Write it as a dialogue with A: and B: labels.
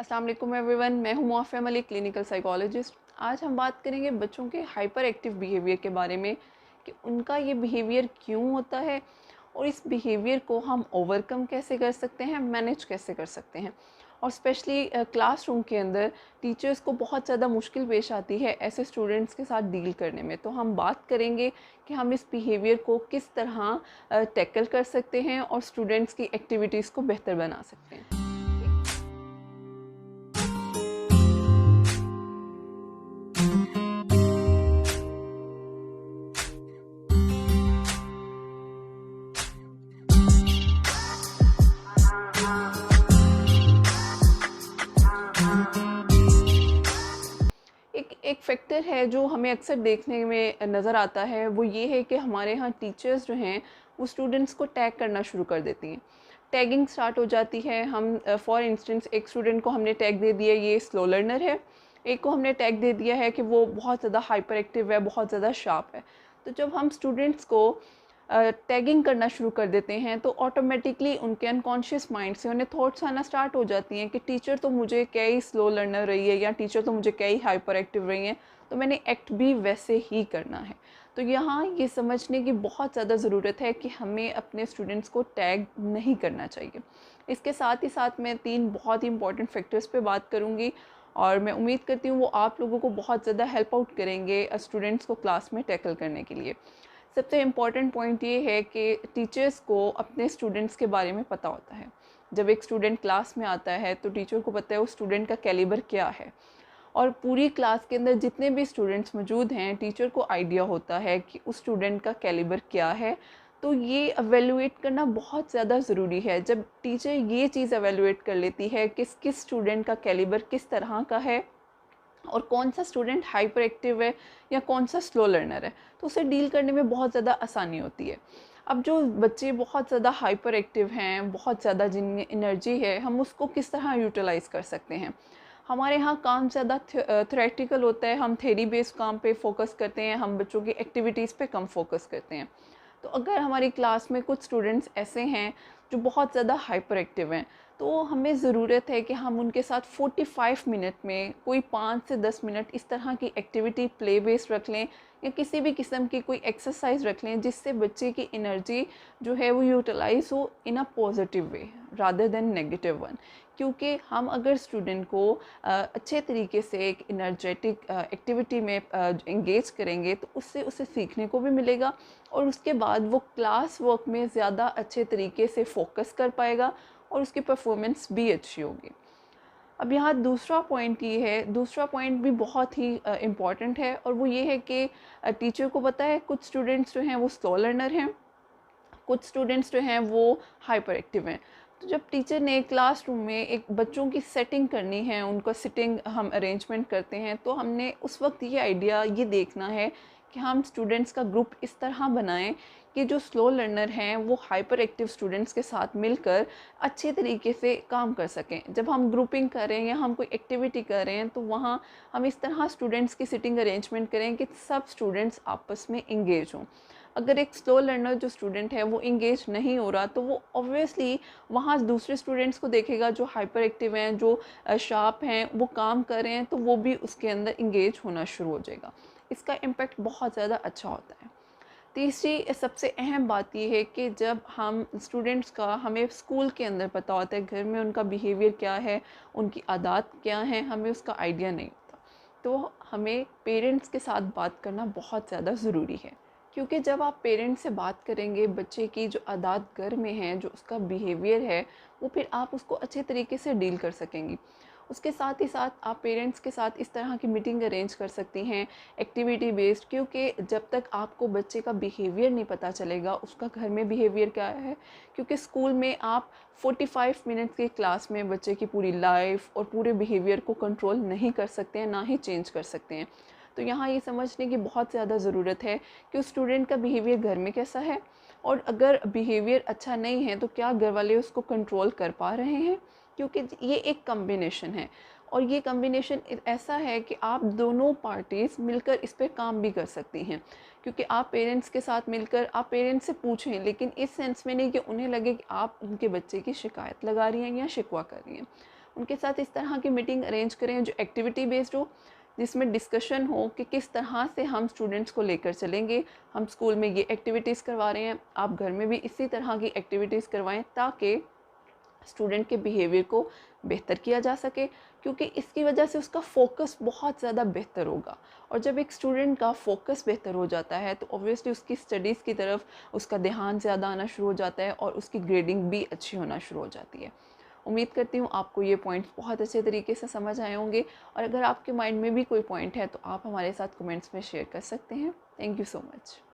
A: अस्सलाम वालेकुम एवरीवन, मैं हूं मुआफ़िया मलिक, क्लिनिकल साइकोलॉजिस्ट। आज हम बात करेंगे बच्चों के हाइपर एक्टिव बिहेवियर के बारे में कि उनका ये बिहेवियर क्यों होता है और इस बिहेवियर को हम ओवरकम कैसे कर सकते हैं, मैनेज कैसे कर सकते हैं। और स्पेशली क्लासरूम के अंदर टीचर्स को बहुत ज़्यादा मुश्किल पेश आती है ऐसे स्टूडेंट्स के साथ डील करने में। तो हम बात करेंगे कि हम इस बिहेवियर को किस तरह टैकल कर सकते हैं और स्टूडेंट्स की एक्टिविटीज़ को बेहतर बना सकते हैं। एक एक फैक्टर है जो हमें अक्सर देखने में नज़र आता है, वो ये है कि हमारे यहाँ टीचर्स जो हैं वो स्टूडेंट्स को टैग करना शुरू कर देती हैं। टैगिंग स्टार्ट हो जाती है। हम फॉर इंस्टेंस एक स्टूडेंट को हमने टैग दे दिया ये स्लो लर्नर है, एक को हमने टैग दे दिया है कि वो बहुत ज़्यादा हाइपर एक्टिव है, बहुत ज़्यादा शार्प है। तो जब हम स्टूडेंट्स को टैगिंग करना शुरू कर देते हैं तो ऑटोमेटिकली उनके अनकॉन्शियस माइंड से उन्हें थॉट्स आना स्टार्ट हो जाती हैं कि टीचर तो मुझे क्या ही स्लो लर्नर रही है या टीचर तो मुझे क्या ही हाइपर एक्टिव रही है, तो मैंने एक्ट भी वैसे ही करना है। तो यहाँ ये समझने की बहुत ज़्यादा ज़रूरत है कि हमें अपने स्टूडेंट्स को टैग नहीं करना चाहिए। इसके साथ ही साथ मैं 3 बहुत ही इंपॉर्टेंट फैक्टर्स पे बात करूँगी और मैं उम्मीद करती हूँ वो आप लोगों को बहुत ज़्यादा हेल्प आउट करेंगे स्टूडेंट्स को क्लास में टैकल करने के लिए। सबसे इम्पॉर्टेंट पॉइंट ये है कि टीचर्स को अपने स्टूडेंट्स के बारे में पता होता है। जब एक स्टूडेंट क्लास में आता है तो टीचर को पता है उस स्टूडेंट का कैलिबर क्या है, और पूरी क्लास के अंदर जितने भी स्टूडेंट्स मौजूद हैं टीचर को आइडिया होता है कि उस स्टूडेंट का कैलिबर क्या है। तो ये एवेलुएट करना बहुत ज़्यादा ज़रूरी है। जब टीचर ये चीज़ एवेलुएट कर लेती है कि किस स्टूडेंट का कैलिबर किस तरह का है और कौन सा स्टूडेंट हाइपर एक्टिव है या कौन सा स्लो लर्नर है, तो उसे डील करने में बहुत ज़्यादा आसानी होती है। अब जो बच्चे बहुत ज़्यादा हाइपर एक्टिव हैं, बहुत ज़्यादा जिनमें एनर्जी है, हम उसको किस तरह यूटिलाइज़ कर सकते हैं। हमारे यहाँ काम ज़्यादा थ्योरेटिकल होता है, हम थ्योरी बेस्ड काम पे फोकस करते हैं, हम बच्चों की एक्टिविटीज़ पे कम फोकस करते हैं। तो अगर हमारी क्लास में कुछ स्टूडेंट्स ऐसे हैं जो बहुत ज़्यादा हाइपर एक्टिव हैं, तो हमें ज़रूरत है कि हम उनके साथ 45 मिनट में कोई 5 से 10 मिनट इस तरह की एक्टिविटी प्ले बेस्ड रख लें या किसी भी किस्म की कोई एक्सरसाइज रख लें जिससे बच्चे की एनर्जी जो है वो यूटिलाइज हो in a positive way rather than negative one. क्योंकि हम अगर स्टूडेंट को अच्छे तरीके से एक एनर्जेटिक एक्टिविटी में इंगेज करेंगे तो उससे उसे सीखने को भी मिलेगा और उसके बाद वो क्लास वर्क में ज़्यादा अच्छे तरीके से फोकस कर पाएगा और उसकी परफॉर्मेंस भी अच्छी होगी। अब यहाँ दूसरा पॉइंट ये है, दूसरा पॉइंट भी बहुत ही इम्पॉर्टेंट है और वो ये है कि टीचर को पता है कुछ स्टूडेंट्स जो हैं वो स्लो लर्नर हैं, कुछ स्टूडेंट्स जो हैं वो हाइपर एक्टिव हैं। तो जब टीचर ने क्लासरूम में एक बच्चों की सेटिंग करनी है, उनका सिटिंग हम अरेंजमेंट करते हैं, तो हमने उस वक्त ये आइडिया ये देखना है कि हम स्टूडेंट्स का ग्रुप इस तरह बनाएं कि जो स्लो लर्नर हैं वो हाइपर एक्टिव स्टूडेंट्स के साथ मिलकर अच्छे तरीके से काम कर सकें। जब हम ग्रुपिंग कर रहे हैं या हम कोई एक्टिविटी कर रहे हैं तो वहाँ हम इस तरह स्टूडेंट्स की सिटिंग अरेंजमेंट करें कि सब स्टूडेंट्स आपस में इंगेज हों। अगर एक स्लो लर्नर जो स्टूडेंट है वो इंगेज नहीं हो रहा तो वो ऑब्वियसली वहाँ दूसरे स्टूडेंट्स को देखेगा जो हाइपर एक्टिव हैं, जो शार्प हैं, वो काम कर रहे हैं, तो वो भी उसके अंदर इंगेज होना शुरू हो जाएगा। इसका इम्पैक्ट बहुत ज़्यादा अच्छा होता है। तीसरी सबसे अहम बात ये है कि जब हम स्टूडेंट्स का हमें स्कूल के अंदर पता होता है, घर में उनका बिहेवियर क्या है, उनकी आदत क्या है, हमें उसका आइडिया नहीं होता, तो हमें पेरेंट्स के साथ बात करना बहुत ज़्यादा ज़रूरी है। क्योंकि जब आप पेरेंट्स से बात करेंगे बच्चे की जो आदत घर में है, जो उसका बिहेवियर है, वो फिर आप उसको अच्छे तरीके से डील कर सकेंगी। उसके साथ ही साथ आप पेरेंट्स के साथ इस तरह की मीटिंग अरेंज कर सकती हैं एक्टिविटी बेस्ड, क्योंकि जब तक आपको बच्चे का बिहेवियर नहीं पता चलेगा उसका घर में बिहेवियर क्या है, क्योंकि स्कूल में आप 45 मिनट की क्लास में बच्चे की पूरी लाइफ और पूरे बिहेवियर को कंट्रोल नहीं कर सकते हैं, ना ही चेंज कर सकते हैं। तो यहाँ ये समझने की बहुत ज़्यादा ज़रूरत है कि उस स्टूडेंट का बिहेवियर घर में कैसा है, और अगर बिहेवियर अच्छा नहीं है तो क्या घर वाले उसको कंट्रोल कर पा रहे हैं, क्योंकि ये एक कम्बिनेशन है। और ये कम्बिनेशन ऐसा है कि आप दोनों पार्टीज़ मिलकर इस पे काम भी कर सकती हैं, क्योंकि आप पेरेंट्स के साथ मिलकर आप पेरेंट्स से पूछें, लेकिन इस सेंस में नहीं कि उन्हें लगे कि आप उनके बच्चे की शिकायत लगा रही हैं या शिकवा कर रही हैं। उनके साथ इस तरह की मीटिंग अरेंज करें जो एक्टिविटी बेस्ड हो, जिसमें डिस्कशन हो कि किस तरह से हम स्टूडेंट्स को लेकर चलेंगे। हम स्कूल में ये एक्टिविटीज़ करवा रहे हैं, आप घर में भी इसी तरह की एक्टिविटीज़ करवाएं ताकि स्टूडेंट के बिहेवियर को बेहतर किया जा सके, क्योंकि इसकी वजह से उसका फोकस बहुत ज़्यादा बेहतर होगा। और जब एक स्टूडेंट का फोकस बेहतर हो जाता है तो ऑब्वियसली उसकी स्टडीज़ की तरफ उसका ध्यान ज़्यादा आना शुरू हो जाता है और उसकी ग्रेडिंग भी अच्छी होना शुरू हो जाती है। उम्मीद करती हूँ आपको ये पॉइंट्स बहुत अच्छे तरीके से समझ आए होंगे, और अगर आपके माइंड में भी कोई पॉइंट है तो आप हमारे साथ कमेंट्स में शेयर कर सकते हैं। Thank you so much.